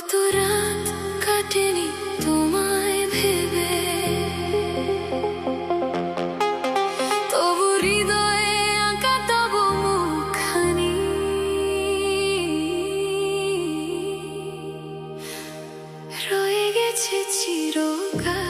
কত রাত কাটেনি তোমায় ভেবে, তবু হৃদয়ে আঁকা তবু মুখখানি রয়ে গেছে চিরকাল।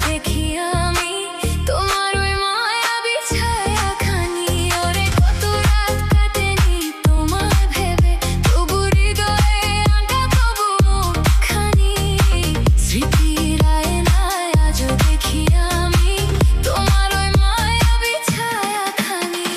দেখি আমি তোমার ওই মায়াবী ছায়াখানি, ওরে কত রাত কাটেনি তোমায় ভেবে, তবু হৃদয়ে আঁকা তবু মুখখানি। স্মৃতির আয়নায় আজও দেখি আমি তোমার ওই মায়াবী ছায়াখানি।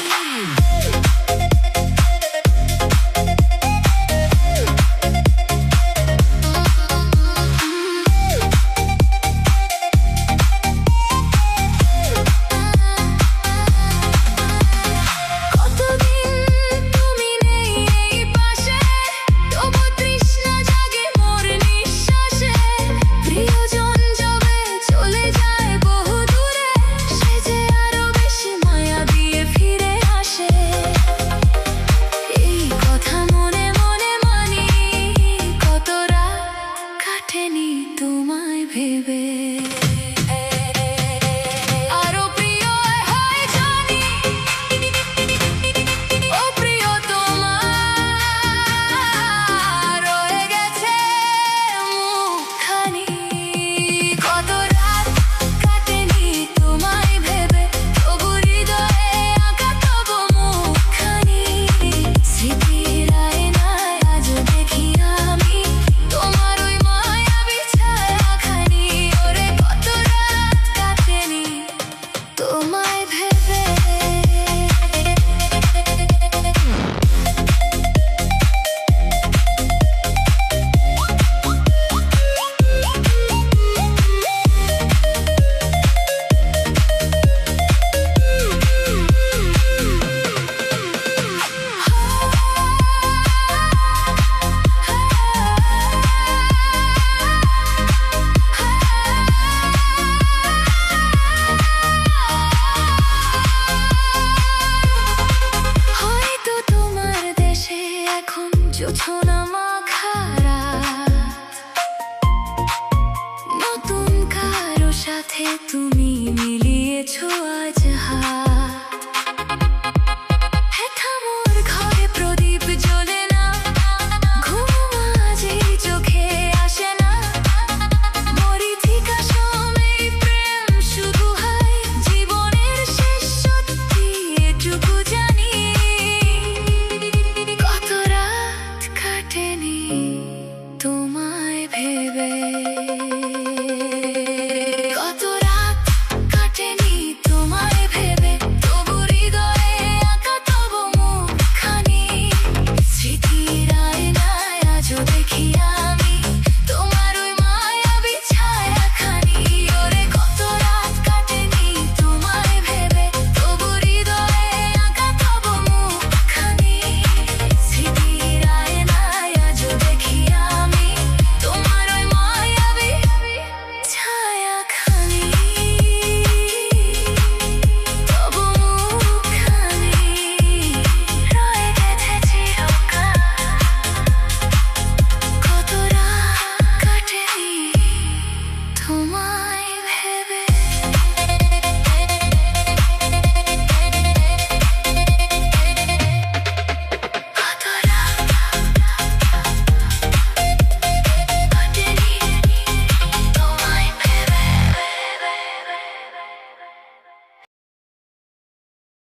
তোমায় ভেবে আরো প্রিয় হয় জানি, ও প্রিয় তোমার রয়ে গেছে মুখখানি। কত রাত কাটেনি তোমায় ভেবে, তবু হৃদয়ে আঁকা তবু মুখখানি। স্মৃতির আয়নায় আজও দেখি আমি তোমার ওই মায়াবী ছায়াখানি, ওরে কত রাত কাটেনি তোমায় ভেবে। হয়তো তোমার দেশে এখন জোছনা মাখা রাত, নতুন কারো সাথে তুমি মিলিয়েছো আজ হাত। হেথামোর ঘরে প্রদীপ জ্বলে না, ঘুম আজই চোখে আসে না। মরীচিকা সমেই প্রেম শুরু হয়, জীবনের শেষ সত্যি এটুকু জানি। কত রাত কাটেনি তোমায় ভেবে, কত রাত কাটেনি তোমায় ভেবে, তবু হৃদয়ে আঁকা তবু মুখখানি। স্মৃতির আয়নায় আজও দেখি আমি তোমার ওই মায়াবী ছায়াখানি, ওরে কত রাত কাটেনি তোমায় ভেবে, তবু হৃদয়ে আঁকা তবু মুখখানি। স্মৃতির আয়নায় আজও দেখি আমি তোমার ওই মায়াবী ছায়াখানি, তবু মুখখানি রয়ে গেছে চিরকাল। কত রাত কাটেনি তোমায়